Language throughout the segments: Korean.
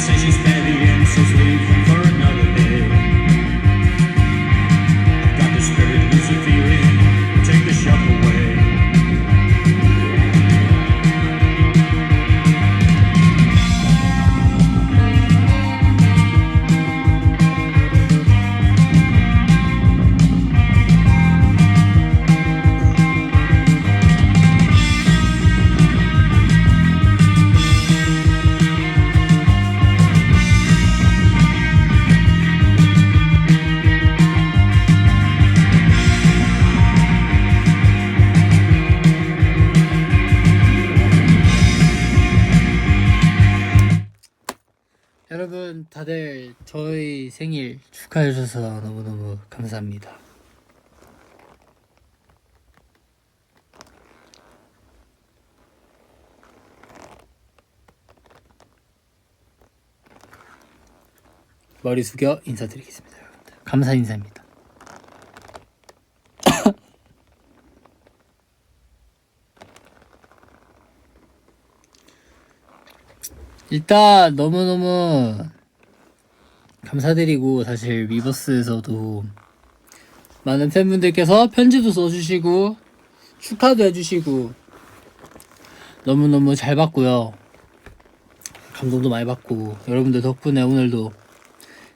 say she's steady and so sweet for another day. Got the spirit, lose the feeling, take the shock away. 여러분 다들 저희 생일 축하해 주셔서 너무너무 감사합니다. 머리 숙여 인사드리겠습니다. 여러분들 감사 인사입니다. 일단 너무너무 감사드리고, 사실 위버스에서도 많은 팬분들께서 편지도 써주시고 축하도 해주시고 너무너무 잘 받고요. 감동도 많이 받고, 여러분들 덕분에 오늘도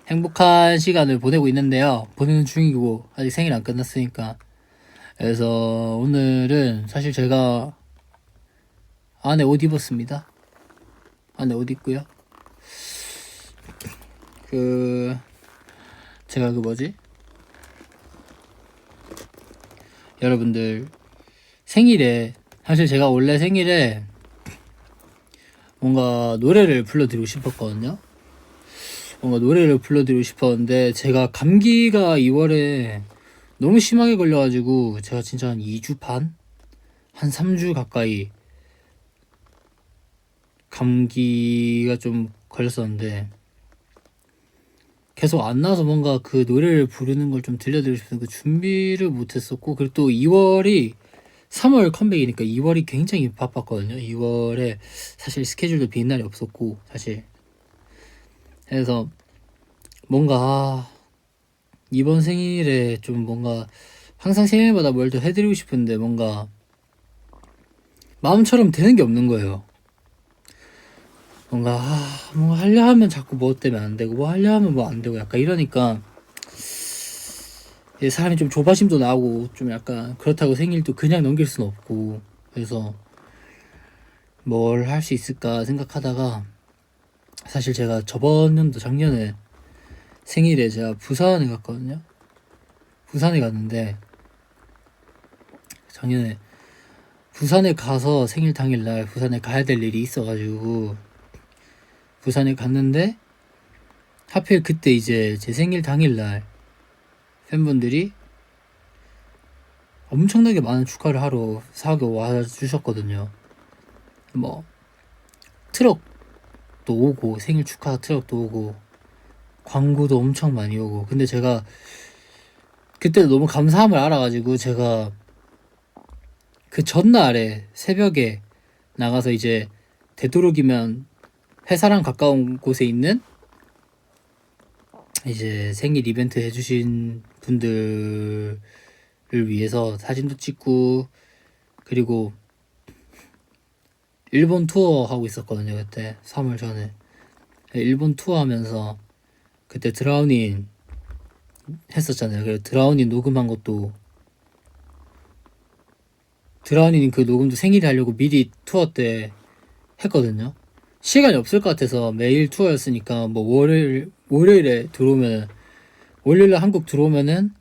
행복한 시간을 보내고 있는데요. 보내는 중이고 아직 생일 안 끝났으니까. 그래서 오늘은 사실 제가 안에 옷 입었습니다. 안에 옷 입고요. 제가 여러분들 생일에, 사실 제가 원래 생일에 뭔가 노래를 불러드리고 싶었거든요. 제가 감기가 2월에 너무 심하게 걸려가지고 제가 진짜 한 2주 반? 한 3주 가까이 감기가 좀 걸렸었는데 계속 안 나와서 뭔가 그 노래를 부르는 걸 좀 들려드리고 싶은데 그 준비를 못했었고, 그리고 또 2월이 3월 컴백이니까 2월이 굉장히 바빴거든요. 2월에 사실 스케줄도 빈 날이 없었고, 사실. 그래서 뭔가 이번 생일에 좀 뭔가 항상 생일마다 뭘 더 해드리고 싶은데 뭔가 마음처럼 되는 게 없는 거예요. 뭔가 하려 하면 자꾸 뭐 때문에 안 되고, 뭐 하려 하면 뭐 안 되고, 약간 이러니까 사람이 좀 조바심도 나고, 좀 약간 그렇다고 생일도 그냥 넘길 수는 없고, 그래서 뭘 할 수 있을까 생각하다가, 사실 제가 저번 년도 작년에 생일에 제가 부산에 갔거든요. 부산에 갔는데 작년에 부산에 가서 생일 당일날 부산에 가야 될 일이 있어가지고 부산에 갔는데, 하필 그때 이제 제 생일 당일날 팬분들이 엄청나게 많은 축하를 하러 사하게 와주셨거든요. 뭐 트럭도 오고, 생일 축하 트럭도 오고, 광고도 엄청 많이 오고. 근데 제가 그때 너무 감사함을 알아가지고 제가 그 전날에 새벽에 나가서 이제 되도록이면 회사랑 가까운 곳에 있는 이제 생일 이벤트 해주신 분들을 위해서 사진도 찍고, 그리고 일본 투어 하고 있었거든요. 그때 3월 전에 일본 투어 하면서 그때 드라우닌 했었잖아요. 그래서 드라우닌 녹음한 것도, 드라우닌 그 녹음도 생일에 하려고 미리 투어 때 했거든요. 시간이 없을 것 같아서 매일 투어였으니까 뭐 월요일에 들어오면, 월요일에 한국 들어오면은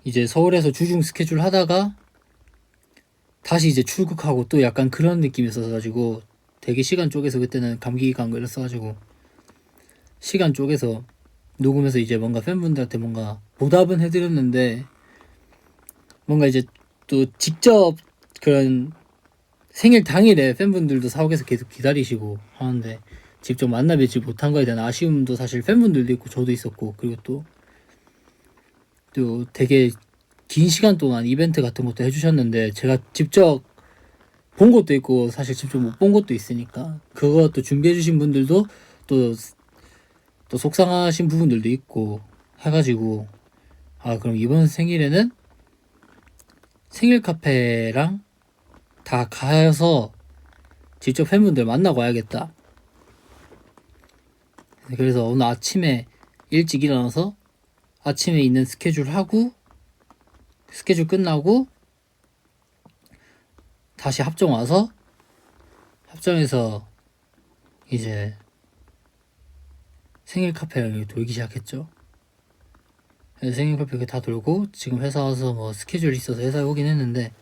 이제 서울에서 주중 스케줄 하다가 다시 이제 출국하고, 또 약간 그런 느낌이었어가지고 되게 시간 쪼개서, 그때는 감기가 안 걸렸어가지고 시간 쪼개서 녹음해서 이제 뭔가 팬분들한테 뭔가 보답은 해드렸는데, 뭔가 이제 또 직접 그런 생일 당일에 팬분들도 사옥에서 계속 기다리시고 하는데 직접 만나 뵙지 못한 거에 대한 아쉬움도 사실 팬분들도 있고 저도 있었고, 그리고 또 되게 긴 시간 동안 이벤트 같은 것도 해주셨는데 제가 직접 본 것도 있고 사실 직접 못 본 것도 있으니까, 그것도 준비해주신 분들도 또 속상하신 부분들도 있고 해가지고 그럼 이번 생일에는 생일 카페랑 다 가서 직접 팬분들 만나고 와야겠다. 그래서 오늘 아침에 일찍 일어나서 아침에 있는 스케줄 하고 스케줄 끝나고 다시 합정 와서 합정에서 이제 생일 카페를 돌기 시작했죠. 그래서 생일 카페 다 돌고 지금 회사 와서 뭐 스케줄이 있어서 회사에 오긴 했는데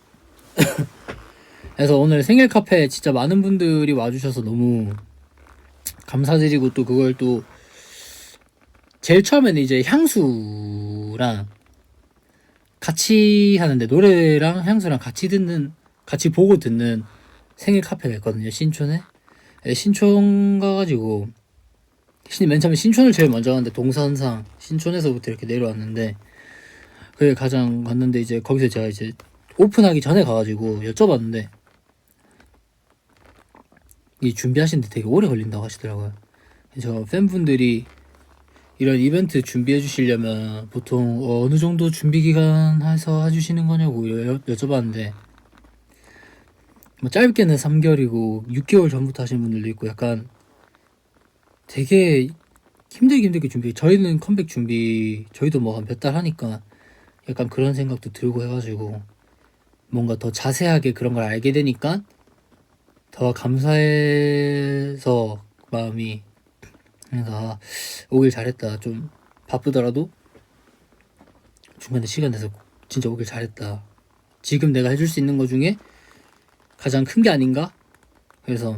그래서 오늘 생일 카페 진짜 많은 분들이 와주셔서 너무 감사드리고, 또 그걸 또 제일 처음에는 이제 향수랑 같이 하는데, 노래랑 향수랑 같이 보고 듣는 생일 카페가 있거든요, 신촌에. 신촌 가가지고 맨 처음에 신촌을 제일 먼저 갔는데, 동선상 신촌에서부터 이렇게 내려왔는데 그게 가장 갔는데, 이제 거기서 제가 이제 오픈하기 전에 가가지고 여쭤봤는데 이 준비하시는데 되게 오래 걸린다고 하시더라고요. 제가 팬분들이 이런 이벤트 준비해 주시려면 보통 어느 정도 준비 기간 해서 해주시는 거냐고 여쭤봤는데, 뭐 짧게는 3개월이고 6개월 전부터 하시는 분들도 있고, 약간 되게 힘들게 준비. 저희는 컴백 준비 저희도 뭐 한 몇 달 하니까 약간 그런 생각도 들고 해가지고 뭔가 더 자세하게 그런 걸 알게 되니까 더 감사해서 마음이, 그래서 오길 잘했다. 좀 바쁘더라도 중간에 시간 내서 진짜 오길 잘했다. 지금 내가 해줄 수 있는 것 중에 가장 큰 게 아닌가? 그래서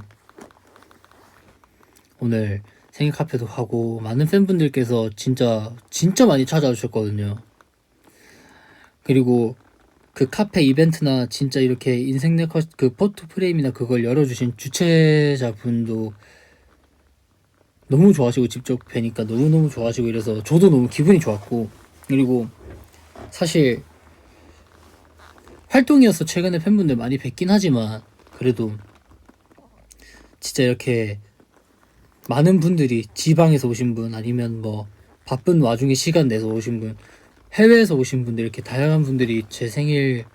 오늘 생일 카페도 하고 많은 팬분들께서 진짜 많이 찾아와 주셨거든요. 그리고 그 카페 이벤트나 진짜 이렇게 인생 네컷 그 포토 프레임이나 그걸 열어주신 주최자분도 너무 좋아하시고, 직접 뵈니까 너무너무 좋아하시고 이래서 저도 너무 기분이 좋았고, 그리고 사실 활동이어서 최근에 팬분들 많이 뵙긴 하지만 그래도 진짜 이렇게 많은 분들이 지방에서 오신 분, 아니면 뭐 바쁜 와중에 시간 내서 오신 분, 해외에서 오신 분들, 이렇게 다양한 분들이 제 생일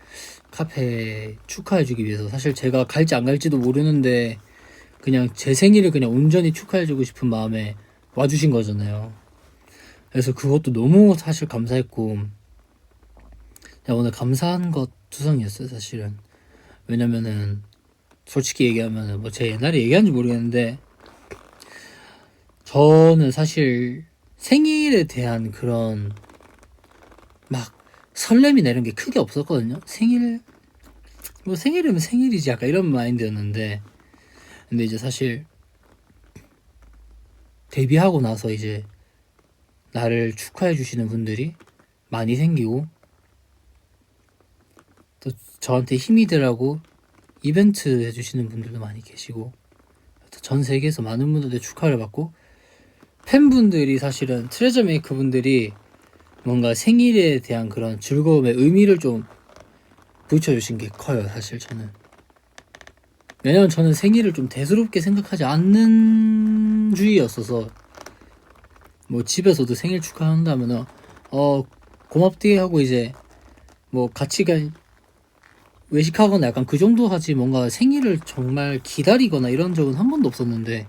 카페 축하해주기 위해서, 사실 제가 갈지 안 갈지도 모르는데 그냥 제 생일을 그냥 온전히 축하해주고 싶은 마음에 와주신 거잖아요. 그래서 그것도 너무 사실 감사했고, 그냥 오늘 감사한 것 투성이었어요, 사실은. 왜냐면은 솔직히 얘기하면은 뭐 제 옛날에 얘기한지 모르겠는데, 저는 사실 생일에 대한 그런 막 설렘이나 이런 게 크게 없었거든요. 생일이면 생일이지, 약간 이런 마인드였는데, 근데 이제 사실 데뷔하고 나서 이제 나를 축하해 주시는 분들이 많이 생기고, 또 저한테 힘이 되라고 이벤트 해주시는 분들도 많이 계시고, 전 세계에서 많은 분들의 축하를 받고, 팬분들이 사실은 트레저 메이커 분들이 뭔가 생일에 대한 그런 즐거움의 의미를 좀 붙여주신 게 커요, 사실 저는. 왜냐면 저는 생일을 좀 대수롭게 생각하지 않는 주의였어서, 뭐 집에서도 생일 축하한다면은 고맙디 하고 이제 뭐 같이 외식하거나 약간 그 정도 하지, 뭔가 생일을 정말 기다리거나 이런 적은 한 번도 없었는데,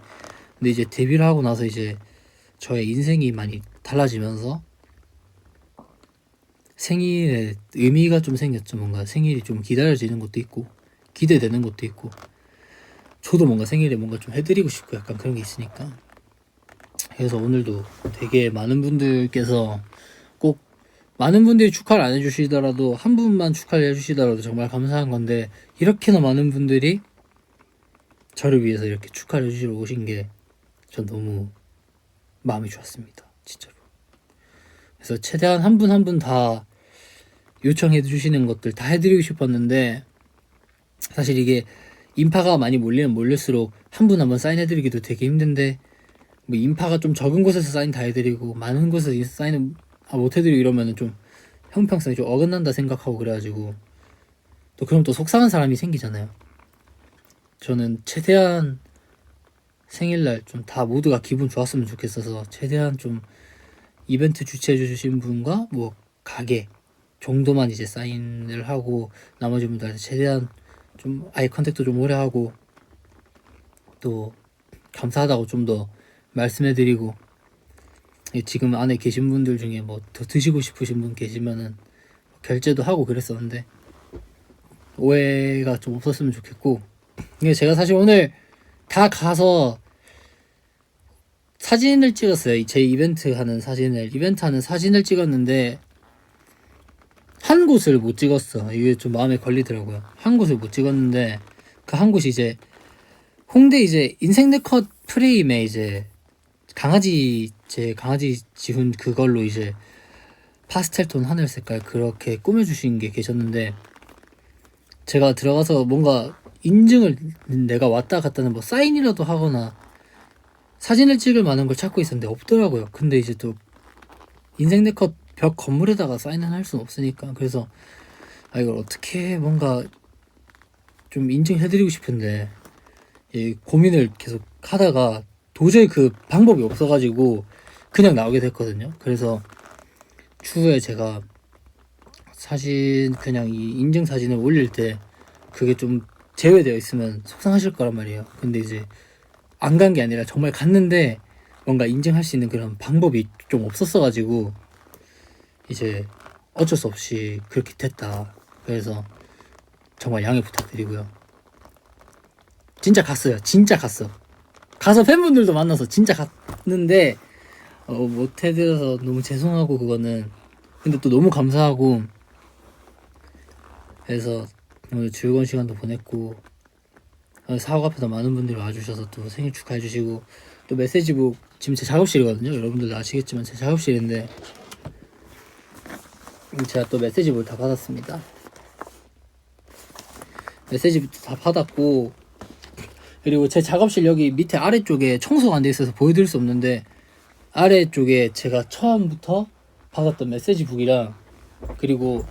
근데 이제 데뷔를 하고 나서 이제 저의 인생이 많이 달라지면서 생일에 의미가 좀 생겼죠. 뭔가 생일이 좀 기다려지는 것도 있고 기대되는 것도 있고, 저도 뭔가 생일에 뭔가 좀 해드리고 싶고 약간 그런 게 있으니까. 그래서 오늘도 되게 많은 분들께서, 꼭 많은 분들이 축하를 안 해주시더라도 한 분만 축하를 해주시더라도 정말 감사한 건데, 이렇게나 많은 분들이 저를 위해서 이렇게 축하를 해주시러 오신 게 전 너무 마음이 좋았습니다, 진짜로. 그래서 최대한 한 분 한 분 다 요청해 주시는 것들 다 해드리고 싶었는데, 사실 이게 인파가 많이 몰리면 몰릴수록 한 분 한 번 사인해드리기도 되게 힘든데, 뭐 인파가 좀 적은 곳에서 사인 다 해드리고 많은 곳에서 사인을 못 해드리고 이러면은 좀 형평성이 좀 어긋난다 생각하고, 그래가지고 그럼 또 속상한 사람이 생기잖아요. 저는 최대한 생일날 좀 다 모두가 기분 좋았으면 좋겠어서 최대한 좀 이벤트 주최해 주신 분과 뭐 가게 정도만 이제 사인을 하고 나머지 분들한테 최대한 좀 아이 컨택도 좀 오래 하고 또 감사하다고 좀 더 말씀해드리고, 지금 안에 계신 분들 중에 뭐 더 드시고 싶으신 분 계시면은 결제도 하고 그랬었는데 오해가 좀 없었으면 좋겠고, 이게 제가 사실 오늘 다 가서 사진을 찍었어요. 제 이벤트 하는 사진을 찍었는데 한 곳을 못 찍었어. 이게 좀 마음에 걸리더라고요. 한 곳을 못 찍었는데 그 한 곳이 이제 홍대 이제 인생 네컷 프레임에 이제 제 강아지 지훈 그걸로 이제 파스텔 톤 하늘 색깔 그렇게 꾸며주신 게 계셨는데, 제가 들어가서 뭔가 인증을 내가 왔다 갔다는 뭐 사인이라도 하거나 사진을 찍을 만한 걸 찾고 있었는데 없더라고요. 근데 이제 또 인생 네컷 벽 건물에다가 사인을 할 수는 없으니까, 그래서 이걸 어떻게 뭔가 좀 인증해드리고 싶은데 고민을 계속 하다가 도저히 그 방법이 없어가지고 그냥 나오게 됐거든요. 그래서 추후에 제가 사진 그냥 이 인증 사진을 올릴 때 그게 좀 제외되어 있으면 속상하실 거란 말이에요. 근데 이제 안 간 게 아니라 정말 갔는데 뭔가 인증할 수 있는 그런 방법이 좀 없었어가지고 이제 어쩔 수 없이 그렇게 됐다. 그래서 정말 양해 부탁드리고요. 진짜 갔어요. 진짜 갔어. 가서 팬분들도 만나서 진짜 갔는데 못 해드려서 너무 죄송하고 그거는. 근데 또 너무 감사하고 그래서 오늘 즐거운 시간도 보냈고, 사옥 앞에서 많은 분들이 와주셔서 또 생일 축하해주시고, 또 메시지북 지금 제 작업실이거든요. 여러분들도 아시겠지만 제 작업실인데 제가 또 메시지북을 다 받았습니다. 메시지북도 다 받았고, 그리고 제 작업실 여기 밑에 아래쪽에 청소가 안 돼 있어서 보여드릴 수 없는데 아래쪽에 제가 처음부터 받았던 메시지북이랑, 그리고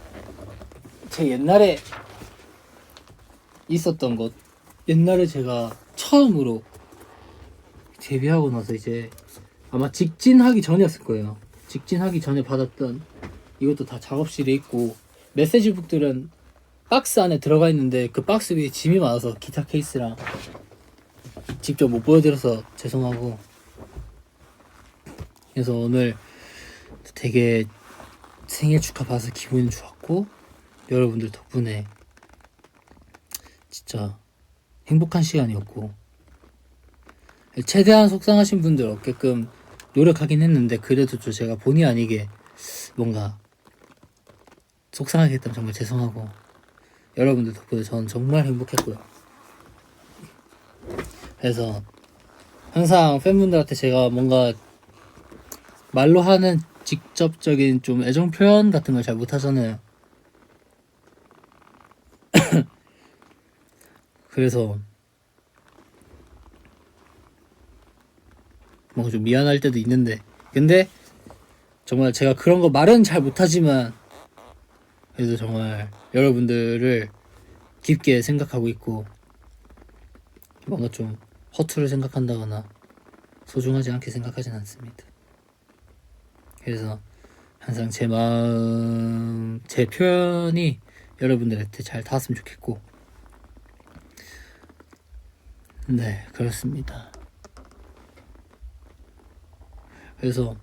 제 옛날에 있었던 것, 옛날에 제가 처음으로 데뷔하고 나서 이제 아마 직진하기 전이었을 거예요. 직진하기 전에 받았던 이것도 다 작업실에 있고, 메시지북들은 박스 안에 들어가 있는데 그 박스 위에 짐이 많아서 기타 케이스랑 직접 못 보여드려서 죄송하고, 그래서 오늘 되게 생일 축하 받아서 기분이 좋았고, 여러분들 덕분에 진짜 행복한 시간이었고, 최대한 속상하신 분들 없게끔 노력하긴 했는데 그래도 좀 제가 본의 아니게 뭔가 속상하게 했다면 정말 죄송하고, 여러분들 덕분에 저는 정말 행복했고요. 그래서 항상 팬분들한테 제가 뭔가 말로 하는 직접적인 좀 애정 표현 같은 걸 잘 못하잖아요. 그래서 뭔가 좀 미안할 때도 있는데, 근데 정말 제가 그런 거 말은 잘 못하지만 그래도 정말 여러분들을 깊게 생각하고 있고, 뭔가 좀 허투루 생각한다거나 소중하지 않게 생각하진 않습니다. 그래서 항상 제 마음, 제 표현이 여러분들한테 잘 닿았으면 좋겠고, 네, 그렇습니다. 그래서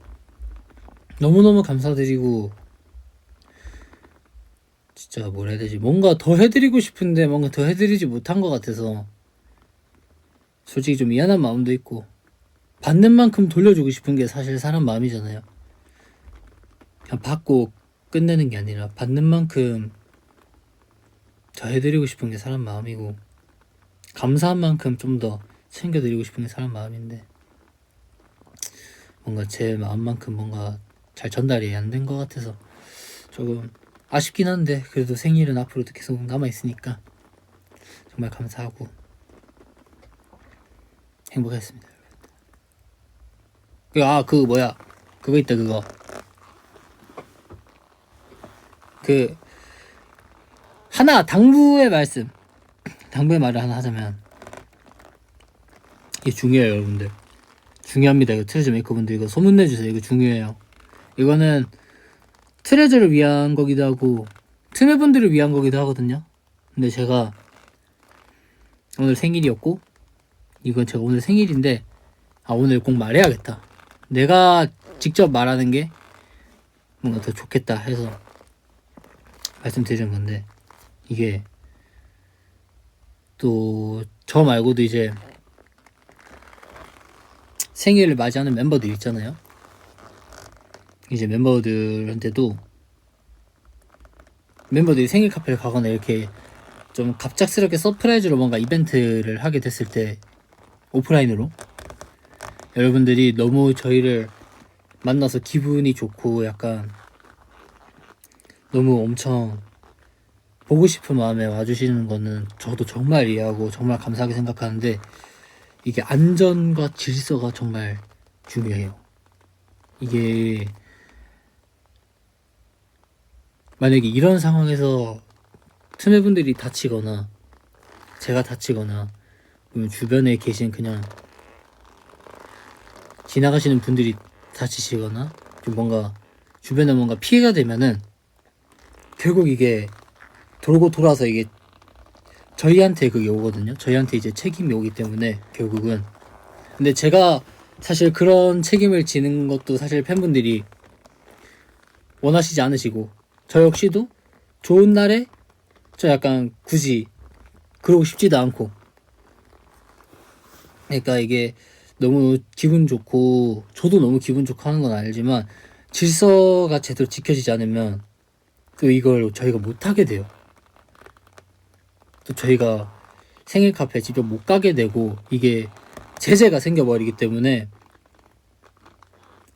너무너무 감사드리고, 진짜 뭘 해야 되지? 뭔가 더 해드리고 싶은데 뭔가 더 해드리지 못한 것 같아서 솔직히 좀 미안한 마음도 있고, 받는 만큼 돌려주고 싶은 게 사실 사람 마음이잖아요. 그냥 받고 끝내는 게 아니라 받는 만큼 더 해드리고 싶은 게 사람 마음이고, 감사한 만큼 좀 더 챙겨드리고 싶은 게 사람 마음인데 뭔가 제 마음만큼 뭔가 잘 전달이 안 된 것 같아서 조금 아쉽긴 한데, 그래도 생일은 앞으로도 계속 남아있으니까 정말 감사하고 행복했습니다. 그거 있다. 그 하나 당부의 말을 하나 하자면, 이게 중요해요, 여러분들. 중요합니다. 이거 트레저 메이커분들 이거 소문내주세요. 이거 중요해요. 이거는 트레저를 위한 거기도 하고 트매분들을 위한 거기도 하거든요. 근데 제가 오늘 생일이었고 이건 제가 오늘 생일인데 오늘 꼭 말해야겠다. 내가 직접 말하는 게 뭔가 더 좋겠다 해서 말씀드리는 건데, 이게 또 저 말고도 이제 생일을 맞이하는 멤버들 있잖아요. 이제 멤버들한테도 멤버들이 생일 카페를 가거나 이렇게 좀 갑작스럽게 서프라이즈로 뭔가 이벤트를 하게 됐을 때 오프라인으로 여러분들이 너무 저희를 만나서 기분이 좋고 약간 너무 엄청 보고 싶은 마음에 와주시는 거는 저도 정말 이해하고 정말 감사하게 생각하는데, 이게 안전과 질서가 정말 중요해요. 이게 만약에 이런 상황에서 트매분들이 다치거나 제가 다치거나 주변에 계신 그냥 지나가시는 분들이 다치시거나 좀 뭔가 주변에 뭔가 피해가 되면은 결국 이게 돌고 돌아서 이게 저희한테 그게 오거든요. 저희한테 이제 책임이 오기 때문에 결국은. 근데 제가 사실 그런 책임을 지는 것도 사실 팬분들이 원하시지 않으시고, 저 역시도 좋은 날에 저 약간 굳이 그러고 싶지도 않고, 그러니까 이게 너무 기분 좋고 저도 너무 기분 좋고 하는 건 알지만 질서가 제대로 지켜지지 않으면 또 이걸 저희가 못하게 돼요. 또 저희가 생일 카페 직접 못 가게 되고, 이게 제재가 생겨버리기 때문에,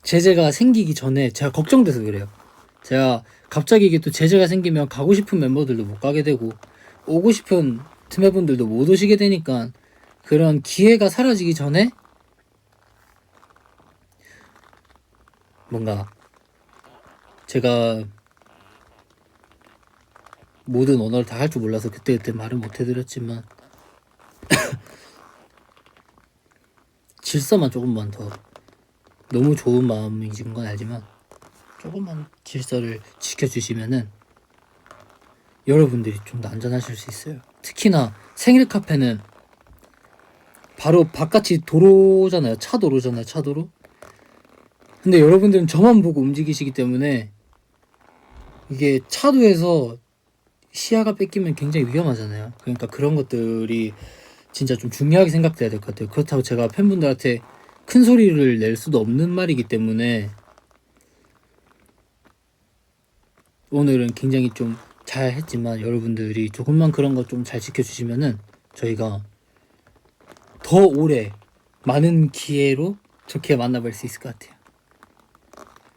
제재가 생기기 전에 제가 걱정돼서 그래요. 제가 갑자기 이게 또 제재가 생기면 가고 싶은 멤버들도 못 가게 되고 오고 싶은 틈해분들도 못 오시게 되니까, 그런 기회가 사라지기 전에 뭔가 제가 모든 언어를 다 할 줄 몰라서 그때 말을 못 해드렸지만 질서만 조금만 더, 너무 좋은 마음이신 건 알지만 조금만 질서를 지켜주시면은 여러분들이 좀 더 안전하실 수 있어요. 특히나 생일 카페는 바로 바깥이 도로잖아요. 차 도로잖아요. 차 도로. 근데 여러분들은 저만 보고 움직이시기 때문에 이게 차도에서 시야가 뺏기면 굉장히 위험하잖아요. 그러니까 그런 것들이 진짜 좀 중요하게 생각돼야 될 것 같아요. 그렇다고 제가 팬분들한테 큰 소리를 낼 수도 없는 말이기 때문에 오늘은 굉장히 좀 잘 했지만, 여러분들이 조금만 그런 거 좀 잘 지켜주시면은 저희가 더 오래 많은 기회로 좋게 만나볼 수 있을 것 같아요.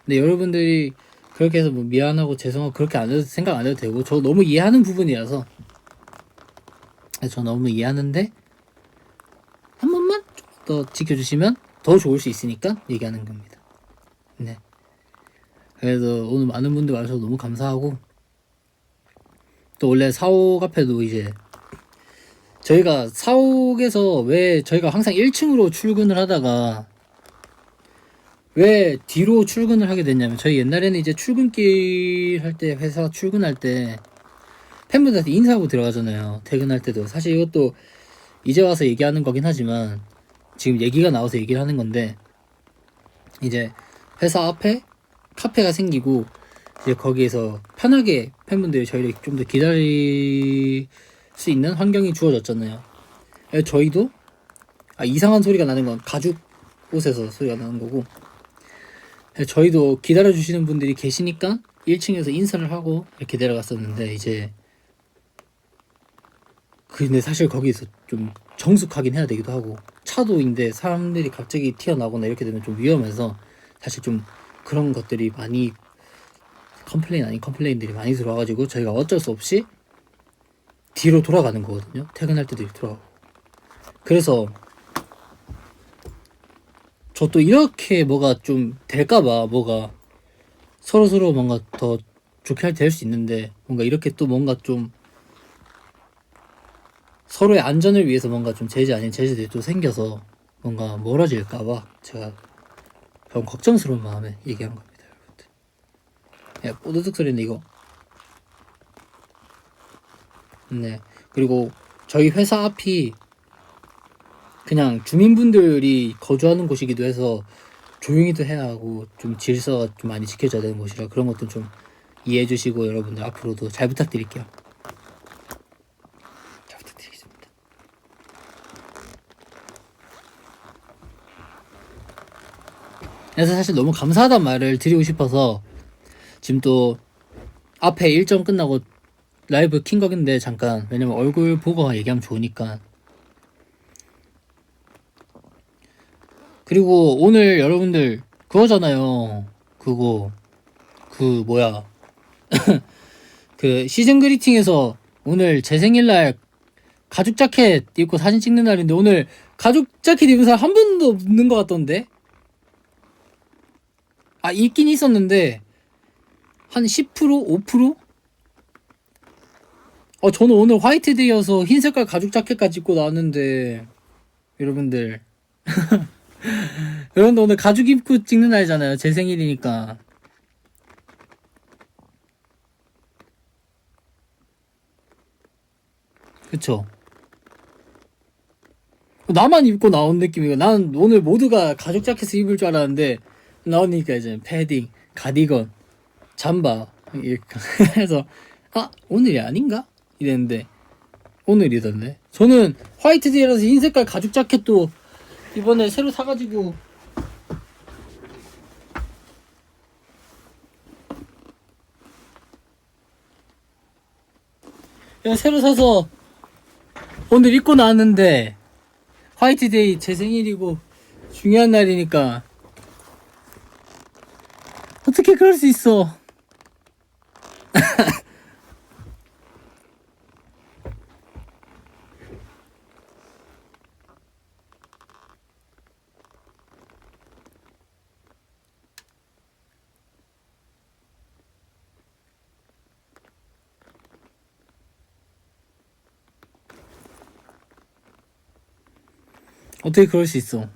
근데 여러분들이 그렇게 해서 뭐 미안하고 죄송하고 그렇게 안 해도 생각 안 해도 되고, 저 너무 이해하는 부분이라서 저 너무 이해하는데 한 번만 좀 더 지켜주시면 더 좋을 수 있으니까 얘기하는 겁니다. 네. 그래서 오늘 많은 분들 와주셔서 너무 감사하고, 또 원래 사옥 앞에도 이제 저희가 사옥에서 왜 저희가 항상 1층으로 출근을 하다가 왜 뒤로 출근을 하게 됐냐면, 저희 옛날에는 이제 출근길 할 때, 회사 출근할 때 팬분들한테 인사하고 들어가잖아요. 퇴근할 때도. 사실 이것도 이제 와서 얘기하는 거긴 하지만 지금 얘기가 나와서 얘기를 하는 건데, 이제 회사 앞에 카페가 생기고 이제 거기에서 편하게 팬분들이 저희를 좀 더 기다릴 수 있는 환경이 주어졌잖아요. 저희도 이상한 소리가 나는 건 가죽 옷에서 소리가 나는 거고, 저희도 기다려주시는 분들이 계시니까 1층에서 인사를 하고 이렇게 내려갔었는데, 이제 근데 사실 거기서 좀 정숙하긴 해야 되기도 하고, 차도인데 사람들이 갑자기 튀어나오거나 이렇게 되면 좀 위험해서 사실 좀 그런 것들이 많이 컴플레인 아닌 컴플레인들이 많이 들어와가지고 저희가 어쩔 수 없이 뒤로 돌아가는 거거든요. 퇴근할 때도 돌아가고. 그래서 저 또 이렇게 뭐가 좀 될까봐, 뭐가 서로 뭔가 더 좋게 될 수 있는데, 뭔가 이렇게 또 뭔가 좀 서로의 안전을 위해서 뭔가 좀 제재 아닌 제재들이 또 생겨서 뭔가 멀어질까봐 제가 그런 걱정스러운 마음에 얘기한 겁니다, 여러분들. 야, 뽀드득 소리인데 이거. 네. 그리고 저희 회사 앞이 그냥 주민분들이 거주하는 곳이기도 해서 조용히도 해야 하고 좀 질서가 좀 많이 지켜져야 되는 곳이라 그런 것도 좀 이해해 주시고 여러분들 앞으로도 잘 부탁드릴게요. 잘 부탁드리겠습니다. 그래서 사실 너무 감사하단 말을 드리고 싶어서 지금 또 앞에 일정 끝나고 라이브 킨 거긴데 잠깐, 왜냐면 얼굴 보고 얘기하면 좋으니까. 그리고 오늘 여러분들 그거잖아요. 그거 그 뭐야 그 시즌 그리팅에서 오늘 제 생일날 가죽 자켓 입고 사진 찍는 날인데 오늘 가죽 자켓 입은 사람 한 분도 없는 것 같던데. 아, 있긴 있었는데 한 10%? 5%? 저는 오늘 화이트데이여서 흰 색깔 가죽 자켓까지 입고 나왔는데 여러분들 여러분들 오늘 가죽 입고 찍는 날이잖아요. 제 생일이니까. 그쵸? 나만 입고 나온 느낌이고, 난 오늘 모두가 가죽 자켓을 입을 줄 알았는데 나오니까 이제 패딩, 가디건, 잠바 이렇게 해서 아, 오늘이 아닌가? 이랬는데 오늘이던데. 저는 화이트데이라서 흰 색깔 가죽 자켓도 이번에 새로 사가지고 그냥 새로 사서 오늘 입고 나왔는데 화이트데이 제 생일이고 중요한 날이니까 어떻게 그럴 수 있어. 어떻게 그럴 수 있어.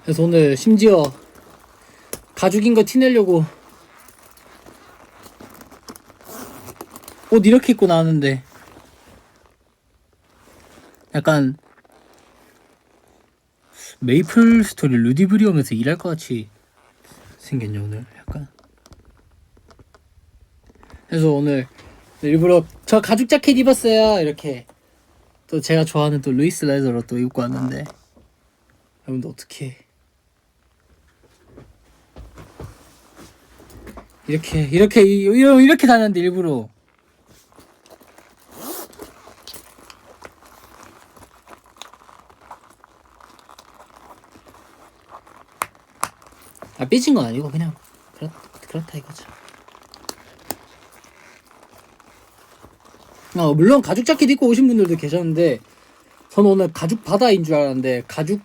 그래서 오늘 심지어 가죽인 거 티내려고 옷 이렇게 입고 나왔는데 약간 메이플 스토리 루디브리엄에서 일할 것 같이 생겼냐 오늘 약간. 그래서 오늘 일부러 저 가죽 자켓 입었어요 이렇게 또 제가 좋아하는 또 루이스 레저로 또 입고 왔는데 여러분들 어떡해. 이렇게 다녔는데 일부러 삐진 건 아니고 그냥 그렇다 이거죠. 물론 가죽 자켓 입고 오신 분들도 계셨는데 저는 오늘 가죽 바다인 줄 알았는데 가죽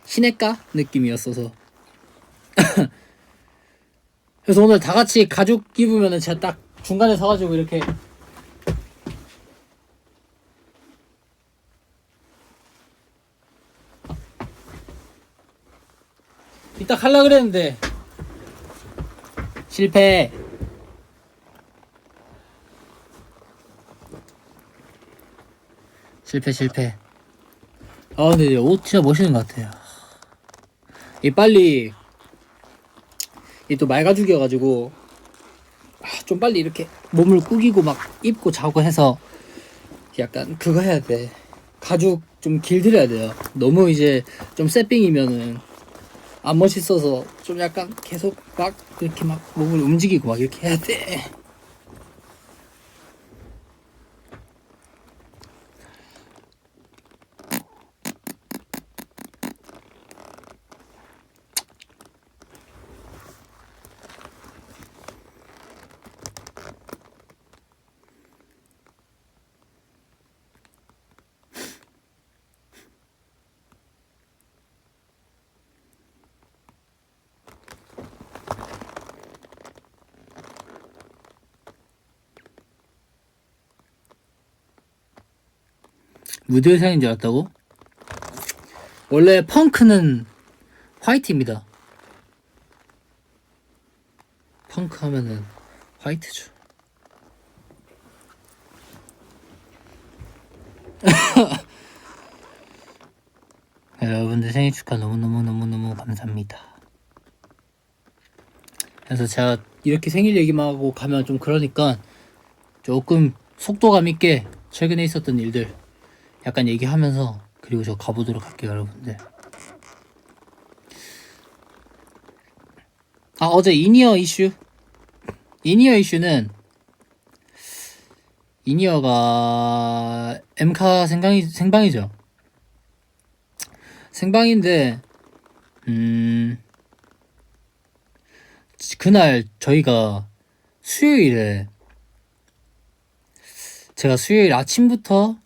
시내가 느낌이었어서 그래서 오늘 다 같이 가죽 입으면은 제가 딱 중간에 서가지고 이렇게 이따 할라 그랬는데 실패. 근데 옷 진짜 멋있는 것 같아요. 이 빨리 이 또 말가죽이어가지고 좀 빨리 이렇게 몸을 구기고 막 입고 자고 해서 약간 그거 해야 돼. 가죽 좀 길들여야 돼요. 너무 이제 좀 세핑이면은 안 멋있어서 좀 약간 계속 막 이렇게 막 몸을 움직이고 막 이렇게 해야 돼. 무드 의상인 줄 알았다고? 원래 펑크는 화이트입니다. 펑크 하면은 화이트죠. 여러분들 생일 축하 너무너무너무너무 감사합니다. 그래서 제가 이렇게 생일 얘기만 하고 가면 좀 그러니까 조금 속도감 있게 최근에 있었던 일들 약간 얘기하면서 그리고 저 가보도록 할게요, 여러분들. 어제 이니어 이슈는 이니어가 엠카 생방이죠. 생방인데 그날 저희가 수요일에 제가 수요일 아침부터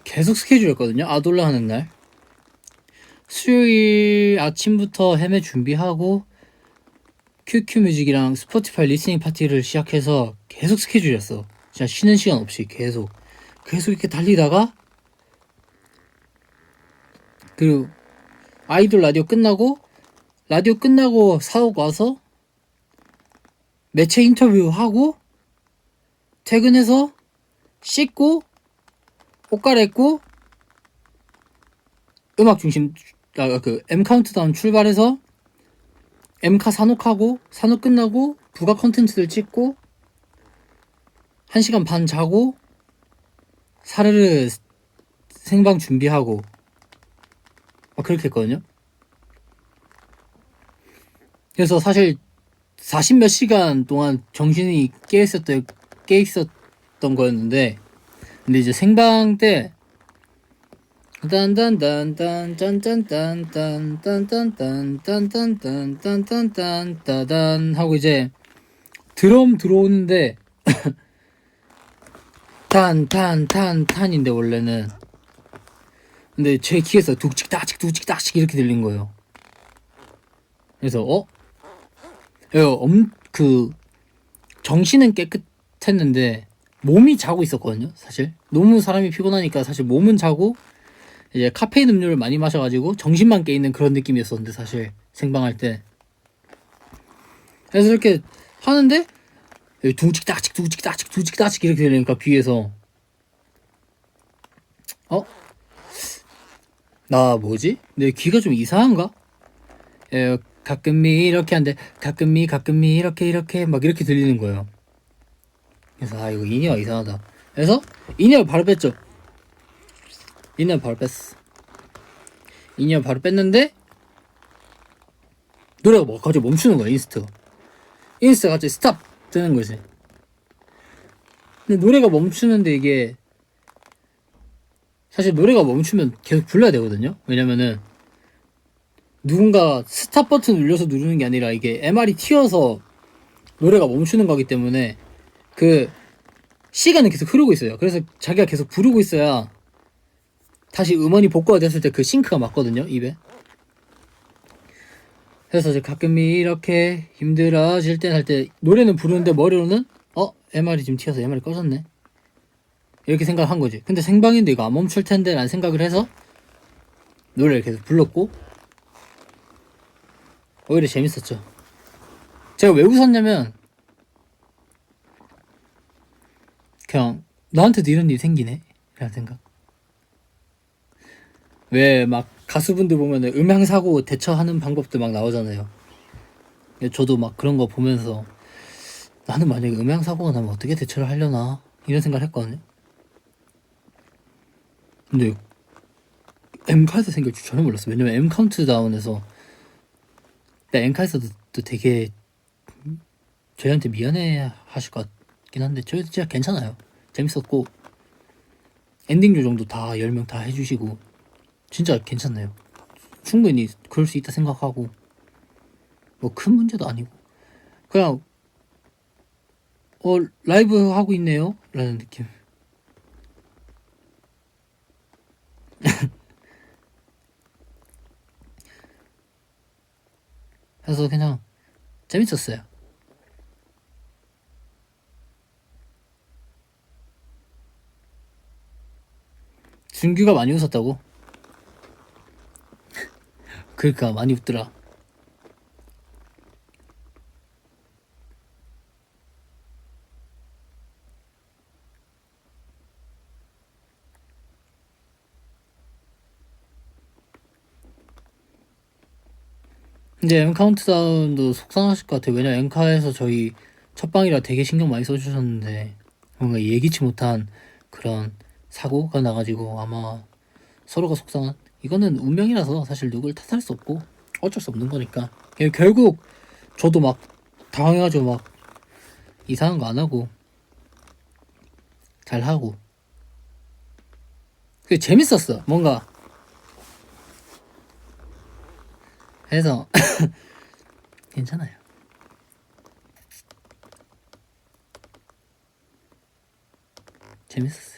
계속 스케줄이었거든요. 아돌라 하는 날 수요일 아침부터 헤매 준비하고 QQ 뮤직이랑 스포티파이 리스닝 파티를 시작해서 계속 스케줄이었어. 진짜 쉬는 시간 없이 계속 이렇게 달리다가 그리고 아이돌 라디오 끝나고 사옥 와서 매체 인터뷰하고 퇴근해서 씻고 옷 갈아입고 음악 중심 M 카운트다운 출발해서 M카 산옥하고 산옥 끝나고 부가 컨텐츠들 찍고 1시간 반 자고 사르르 생방 준비하고 그렇게 했거든요. 그래서 사실 40몇 시간 동안 정신이 깨 있었던 거였는데 근데 이제 생방 때 딴딴딴딴딴딴딴딴딴딴딴딴딴딴딴딴딴 하고 이제 드럼 들어오는데 탄탄탄탄인데 원래는 근데 제 귀에서 둑직딱직 이렇게 들린 거예요. 그래서 정신은 깨끗했는데 몸이 자고 있었거든요. 사실 너무 사람이 피곤하니까 사실 몸은 자고 이제 카페인 음료를 많이 마셔가지고 정신만 깨있는 그런 느낌이었었는데 사실 생방할 때 그래서 이렇게 하는데 둥직딱직 이렇게 들리니까 귀에서 나 뭐지? 내 귀가 좀 이상한가? 가끔이 이렇게 하는데 가끔이 이렇게 막 이렇게 들리는 거예요. 그래서 이거 인이어가 이상하다. 그래서 인이어 바로 뺐죠. 인이어 바로 뺐는데 노래가 뭐 갑자기 멈추는 거야. 인스타가 갑자기 스탑 뜨는 거지. 근데 노래가 멈추는데 이게 사실 노래가 멈추면 계속 불러야 되거든요. 왜냐면은 누군가 스탑 버튼 눌려서 누르는 게 아니라 이게 MR이 튀어서 노래가 멈추는 거기 때문에 그 시간은 계속 흐르고 있어요. 그래서 자기가 계속 부르고 있어야 다시 음원이 복구가 됐을 때 그 싱크가 맞거든요, 입에. 그래서 이제 가끔 이렇게 힘들어질 땐 할 때 노래는 부르는데 머리로는 MR이 지금 튀어서 MR이 꺼졌네 이렇게 생각한 거지. 근데 생방인데 이거 안 멈출 텐데 라는 생각을 해서 노래를 계속 불렀고 오히려 재밌었죠. 제가 왜 웃었냐면 그냥 나한테도 이런 일이 생기네 라는 생각. 왜 막 가수분들 보면은 음향사고 대처하는 방법도 막 나오잖아요. 저도 막 그런 거 보면서 나는 만약에 음향사고가 나면 어떻게 대처를 하려나 이런 생각을 했거든요. 근데 M카에서 생길 줄 전혀 몰랐어. 왜냐면 M 카운트다운에서 M카에서도 되게 저희한테 미안해 하실 것 같긴 한데 저희도 진짜 괜찮아요. 재밌었고 엔딩 요정도 다 10명 다 해주시고 진짜 괜찮네요. 충분히 그럴 수 있다 생각하고 뭐 큰 문제도 아니고 그냥 라이브 하고 있네요 라는 느낌. 그래서 그냥 재밌었어요. 준규가 많이 웃었다고? 그러니까 많이 웃더라. 근데 M 카운트다운도 속상하실 것 같아요. 왜냐 엠카에서 저희 첫방이라 되게 신경 많이 써주셨는데 뭔가 예기치 못한 그런 사고가 나가지고 아마 서로가 속상한, 이거는 운명이라서 사실 누굴 탓할 수 없고 어쩔 수 없는 거니까. 결국 저도 막 당황해가지고 막 이상한 거 안 하고 잘 하고 그게 재밌었어 뭔가. 해서 괜찮아요. 재밌었어요.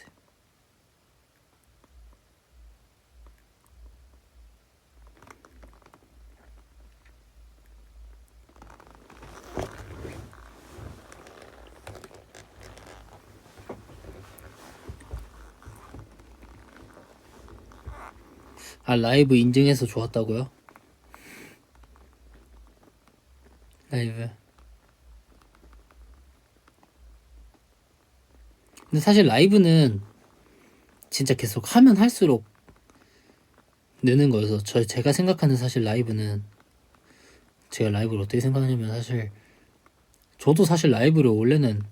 아 라이브 인증해서 좋았다고요? 라이브. 근데 사실 라이브는 진짜 계속 하면 할수록 느는 거여서 제가 생각하는 사실 라이브는, 제가 라이브를 어떻게 생각하냐면 사실 저도 사실 라이브를 원래는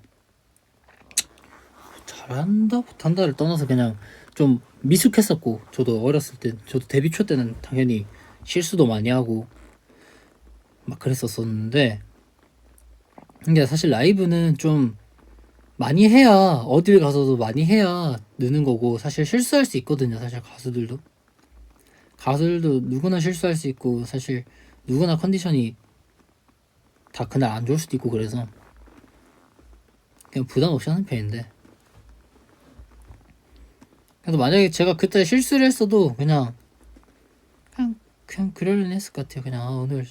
잘한다 못한다를 떠나서 그냥 좀 미숙했었고, 저도 어렸을 때 저도 데뷔 초 때는 당연히 실수도 많이 하고 막 그랬었었는데, 근데 사실 라이브는 좀 많이 해야 어딜 가서도 많이 해야 느는 거고, 사실 실수할 수 있거든요. 사실 가수들도 누구나 실수할 수 있고 사실 누구나 컨디션이 다 그날 안 좋을 수도 있고, 그래서 그냥 부담 없이 하는 편인데, 그래서 만약에 제가 그때 실수를 했어도 그냥 그러려니 했을 것 같아요. 그냥 오늘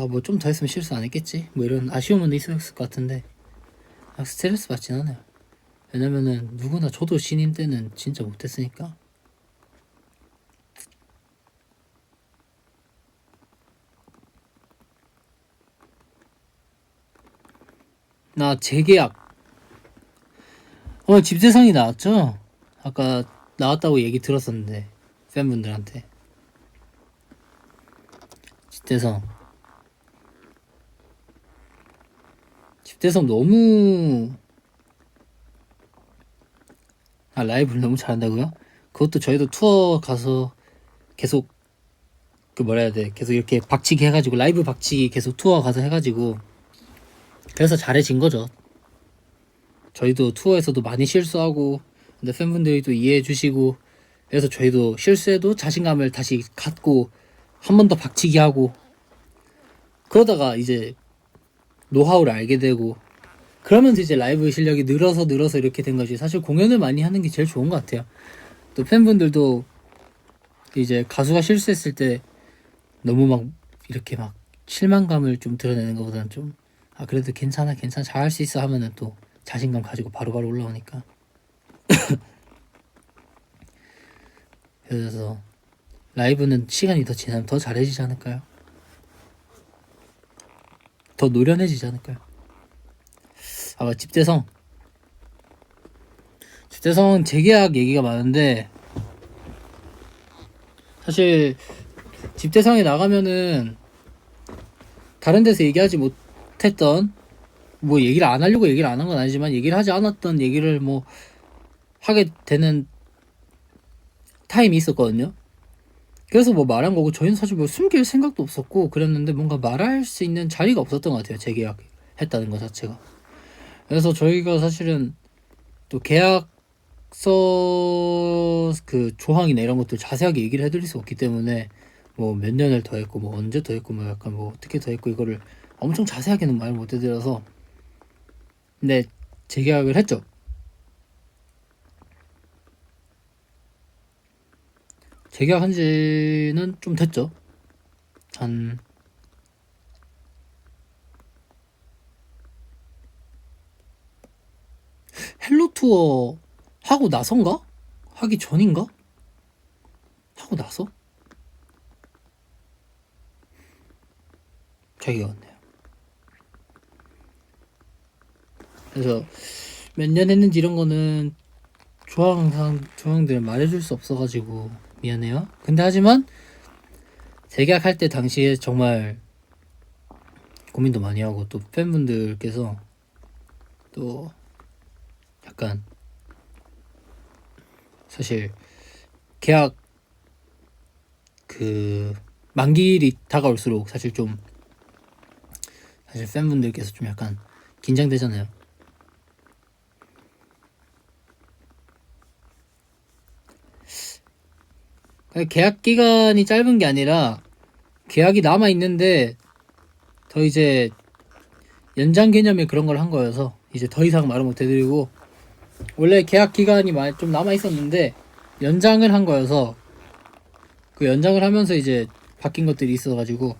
뭐 좀 더 했으면 실수 안 했겠지 뭐 이런 아쉬움은 있었을 것 같은데 스트레스 받진 않아요. 왜냐면은 누구나 저도 신인 때는 진짜 못했으니까. 나 재계약 오늘 집세상이 나왔죠? 아까 나왔다고 얘기 들었었는데 팬분들한테. 집대성 너무, 라이브를 너무 잘한다고요? 그것도 저희도 투어 가서 계속 그 뭐라 해야 돼, 계속 이렇게 박치기 해가지고 라이브 박치기 계속 투어 가서 해가지고 그래서 잘해진 거죠. 저희도 투어에서도 많이 실수하고 근데 팬분들이 또 이해해 주시고, 그래서 저희도 실수해도 자신감을 다시 갖고 한 번 더 박치기 하고, 그러다가 이제 노하우를 알게 되고, 그러면서 이제 라이브 실력이 늘어서 이렇게 된 거지. 사실 공연을 많이 하는 게 제일 좋은 것 같아요. 또 팬분들도 이제 가수가 실수했을 때 너무 막 이렇게 막 실망감을 좀 드러내는 것보다는 좀 그래도 괜찮아 잘할 수 있어 하면은 또 자신감 가지고 바로바로 올라오니까. 그래서 라이브는 시간이 더 지나면 더 잘해지지 않을까요? 더 노련해지지 않을까요? 집대성은 재계약 얘기가 많은데, 사실 집대성에 나가면은 다른 데서 얘기하지 못했던, 뭐 얘기를 안 하려고 얘기를 안 한 건 아니지만 얘기를 하지 않았던 얘기를 뭐 하게 되는 타임이 있었거든요. 그래서 뭐 말한 거고, 저희는 사실 뭐 숨길 생각도 없었고 그랬는데 뭔가 말할 수 있는 자리가 없었던 것 같아요. 재계약 했다는 것 자체가. 그래서 저희가 사실은 또 계약서 그 조항이나 이런 것들 자세하게 얘기를 해드릴 수 없기 때문에 뭐 몇 년을 더 했고 뭐 언제 더 했고 뭐 약간 뭐 어떻게 더 했고 이거를 엄청 자세하게는 말 못 해드려서. 근데 재계약을 했죠. 재계약한 지는 좀 됐죠. 한 헬로 투어 하고 나선가? 하기 전인가? 하고 나서 자기가 왔네요. 그래서 몇 년 했는지 이런 거는 조항들은 말해줄 수 없어가지고 미안해요. 근데 하지만 재계약할 때 당시에 정말 고민도 많이 하고, 또 팬분들께서 또 약간 사실 계약 그 만기일이 다가올수록 사실 팬분들께서 좀 약간 긴장되잖아요. 계약 기간이 짧은 게 아니라 계약이 남아 있는데 더 이제 연장 개념의 그런 걸 한 거여서 이제 더 이상 말을 못 해드리고, 원래 계약 기간이 좀 남아 있었는데 연장을 한 거여서 그 연장을 하면서 이제 바뀐 것들이 있어가지고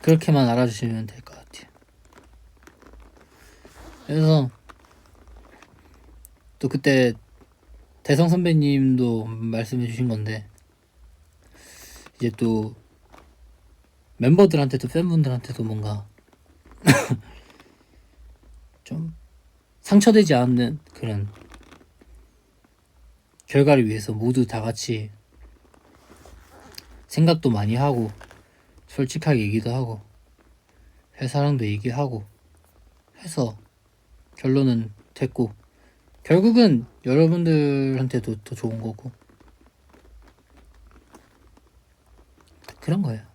그렇게만 알아주시면 될 것 같아요. 그래서 또 그때 대성 선배님도 말씀해 주신 건데, 이제 또 멤버들한테도 팬분들한테도 뭔가 좀 상처되지 않는 그런 결과를 위해서 모두 다 같이 생각도 많이 하고 솔직하게 얘기도 하고 회사랑도 얘기하고 해서 결론은 됐고, 결국은 여러분들한테도 더 좋은 거고 그런 거예요.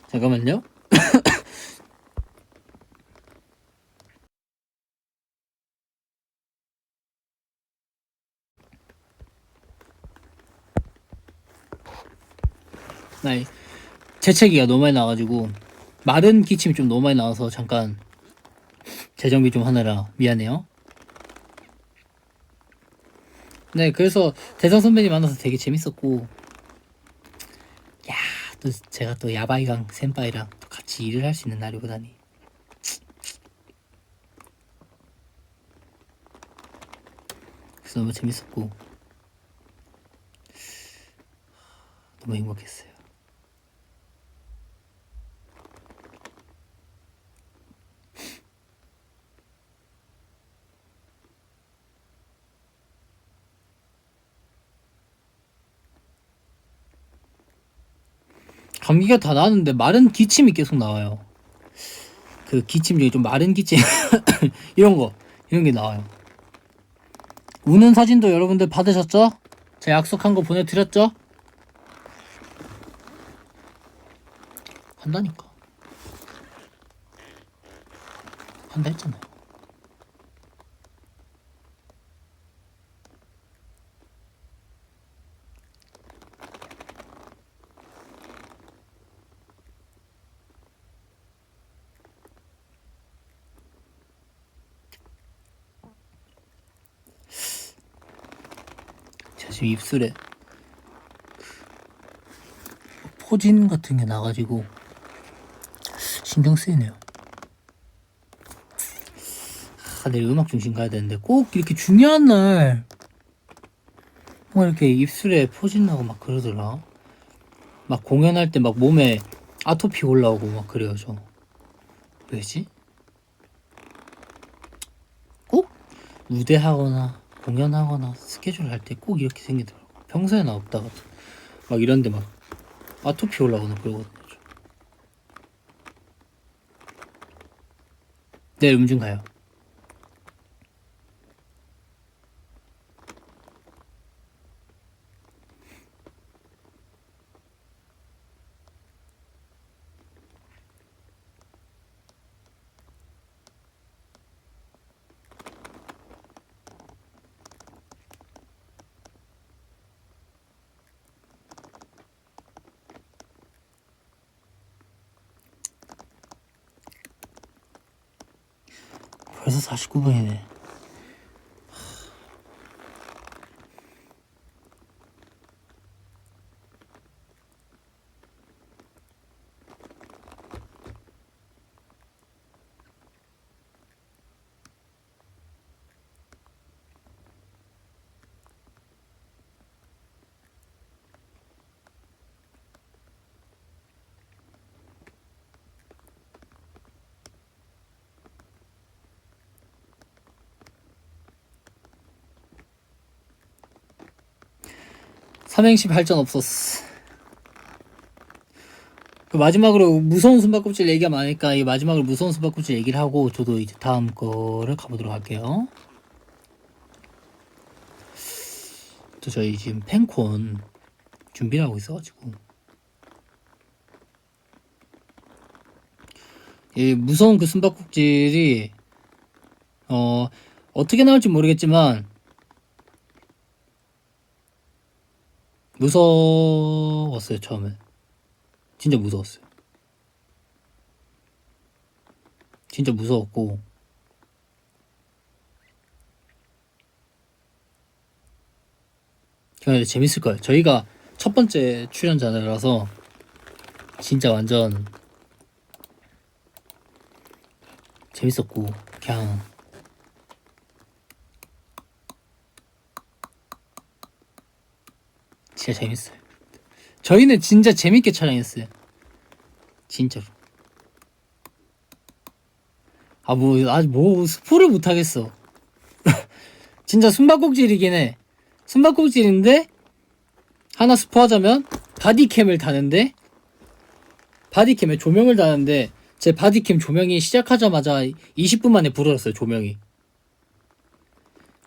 잠깐만요. 나 재채기가 너무 많이 나가지고 마른 기침이 좀 너무 많이 나와서 잠깐 재정비 좀 하느라 미안해요. 네, 그래서 대성 선배님 만나서 되게 재밌었고, 야, 또 제가 또 야바이강 센파이랑 또 같이 일을 할 수 있는 날이 오다니. 그래서 너무 재밌었고 너무 행복했어요. 감기가 다 나왔는데 마른 기침이 계속 나와요. 그 기침 중에 좀 마른 기침 이런 게 나와요. 우는 사진도 여러분들 받으셨죠? 제가 약속한 거 보내드렸죠? 한다니까. 한다 했잖아요. 제가 지금 입술에 포진 같은 게 나가지고 신경 쓰이네요. 내일 음악 중심 가야 되는데 꼭 이렇게 중요한 날 뭐 이렇게 입술에 포진 나고 막 그러더라. 막 공연할 때 막 몸에 아토피 올라오고 막 그래요. 저 왜지? 꼭 무대하거나 공연하거나 스케줄 할 때 꼭 이렇게 생기더라고. 평소에는 없다가 막 이런데 막 아토피 올라오고 그러거든요. 내일 음중 가요. 벌써 49분이네. 삼행시 발전 없었어. 그 마지막으로 무서운 숨바꼭질 얘기가 많으니까 이 마지막으로 무서운 숨바꼭질 얘기를 하고 저도 이제 다음 거를 가보도록 할게요. 또 저희 지금 팬콘 준비를 하고 있어가지고 이 무서운 그 숨바꼭질이 어떻게 나올지 모르겠지만 무서웠어요. 처음에 진짜 무서웠어요. 진짜 무서웠고 그냥 재밌을 거예요. 저희가 첫 번째 출연자라서 진짜 완전 재밌었고 그냥 진짜 재밌어요. 저희는 진짜 재밌게 촬영했어요. 진짜로. 아직 스포를 못하겠어. 진짜 숨바꼭질이긴 해. 숨바꼭질인데 하나 스포하자면 바디캠을 다는데 바디캠에 조명을 다는데 제 바디캠 조명이 시작하자마자 20분 만에 불어졌어요. 조명이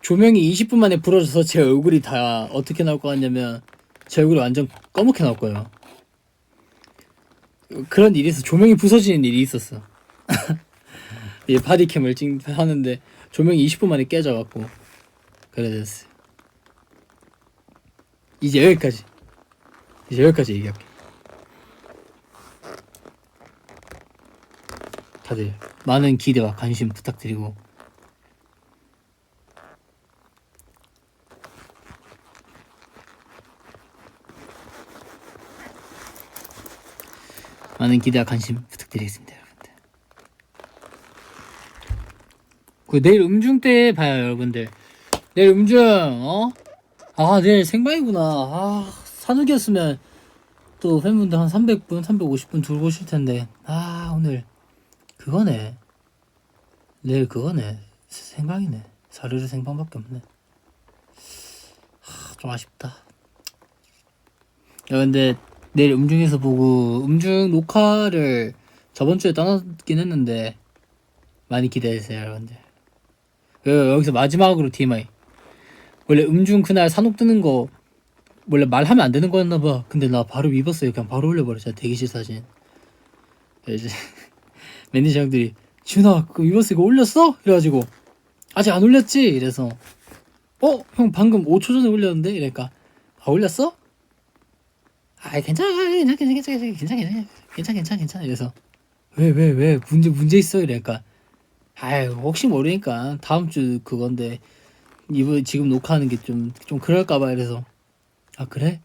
20분 만에 불어져서 제 얼굴이 다 어떻게 나올 것 같냐면 제 얼굴이 완전 검게 나올 거예요. 그런 일이 있어. 조명이 부서지는 일이 있었어. 이 바디캠을 하는데 조명이 20분 만에 깨져갖고 그래 됐어요. 이제 여기까지 얘기할게. 다들 많은 기대와 관심 부탁드리고 많은 기대와 관심 부탁드리겠습니다, 여러분들. 그 내일 음중 때 봐요, 여러분들. 내일 음중 내일 생방이구나. 산욱이었으면 또 팬분들 한 300분, 350분 들어오실 텐데 오늘 그거네. 내일 그거네. 생방이네. 사르르 생방밖에 없네. 좀 아쉽다. 근데 내일 음중에서 보고 음중 녹화를 저번 주에 떠났긴 했는데 많이 기대해주세요, 여러분들. 여기서 마지막으로 TMI. 원래 음중 그날 산옥 뜨는 거 원래 말하면 안 되는 거였나봐. 근데 나 바로 입었어요. 그냥 바로 올려버렸잖아. 대기실 사진. 이제 매니저 형들이 지훈아 그거 입었어 이거 올렸어? 이래가지고 아직 안 올렸지? 이래서 형 방금 5초 전에 올렸는데? 이러니까 올렸어? 괜찮아 이래서 왜 문제 있어? 이러니까 혹시 모르니까 다음 주 그건데 이번 지금 녹화하는 게 좀 그럴까봐 이래서 그래?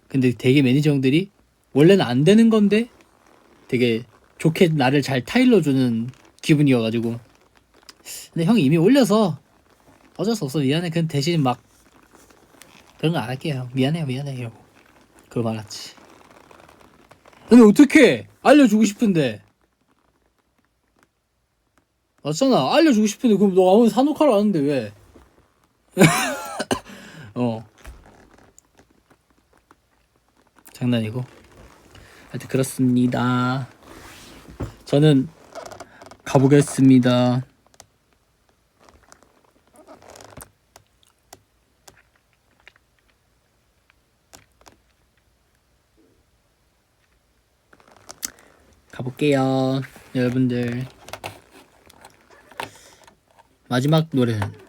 근데 되게 매니저 형들이 원래는 안 되는 건데 되게 좋게 나를 잘 타일러주는 기분이어가지고 근데 형이 이미 올려서 어쩔 수 없어 미안해 그냥 대신 막 그런 거 안 할게요 미안해요 이러고 그걸 말았지. 근데 어떻게 알려주고 싶은데 맞잖아. 알려주고 싶은데 그럼 너 아무리 산옥하러 왔는데 왜 장난이고 하여튼 그렇습니다. 저는 가보겠습니다. 가볼게요. 여러분들 마지막 노래는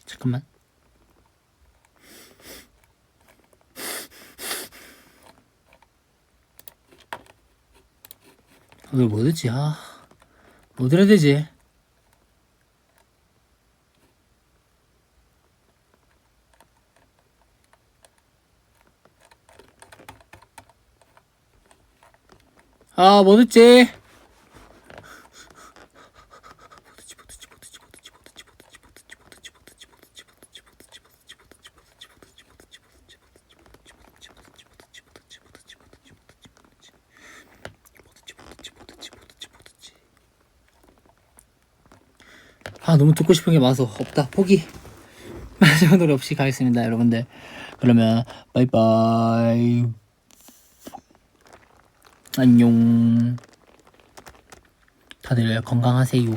잠깐만. 오늘 뭐 듣지? 뭐 들어야 되지? 아, 뭐 듣지? 아, 너무 듣고 싶은 게 많아서 없다. 포기. 마지막 노래 없이 가겠습니다, 여러분들. 그러면 바이바이. 안녕. 다들 건강하세요.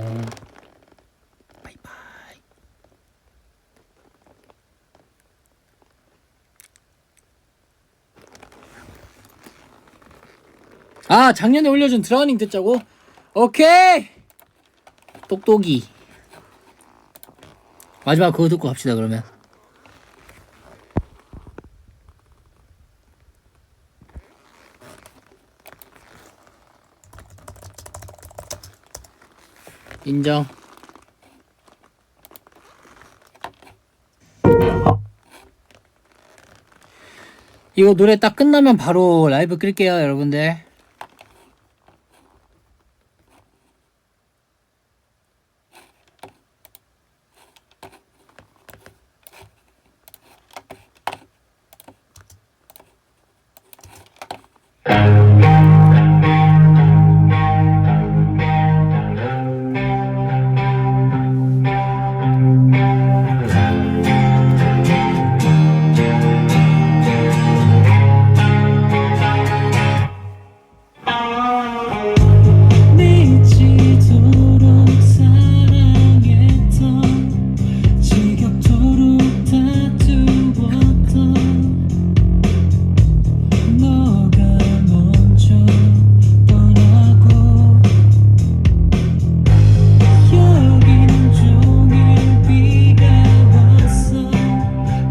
바이바이. 아, 작년에 올려준 드라우닝 듣자고? 오케이! 똑똑이. 마지막 그거 듣고 갑시다, 그러면. 인정. 이거 노래 딱 끝나면 바로 라이브 끌게요, 여러분들. 미치도록 사랑했던 지겹도록 다투었던 너가 먼저 떠나고 여기는 종일 비가 왔어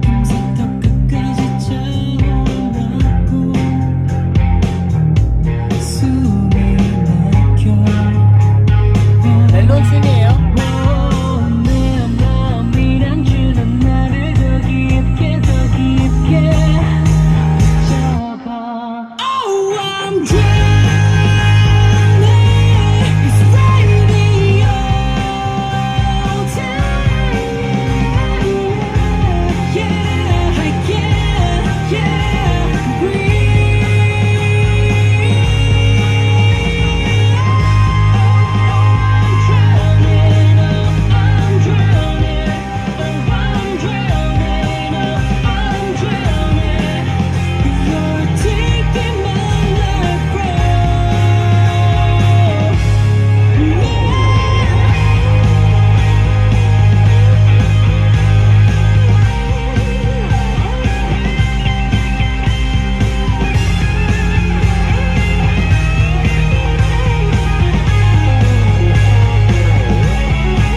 금세떡 끝까지 차올랐고 숨이 막혀 멜론 춘이에요. 내 마음이란 주는 나를 더 깊게 잡아 Oh I'm drowning It's radio time Yeah I can't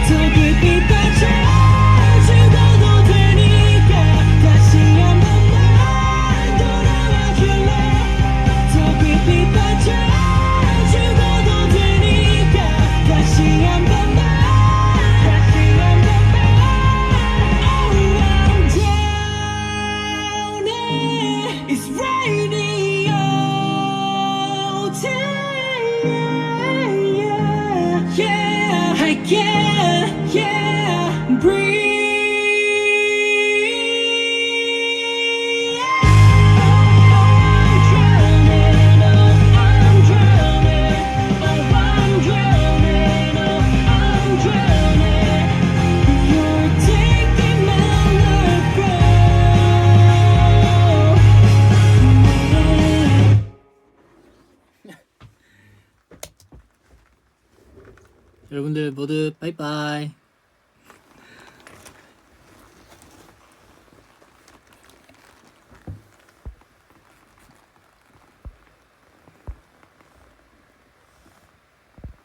더 깊이 빠져 죽어도 되니까 다시 한번 날 돌아와줄래 더 깊이 빠져 죽어도 되니까 다시 한번 날 Oh I'm drowning It's radio time Yeah I can't breathe You're taking my life 여러분들 모두 바이바이.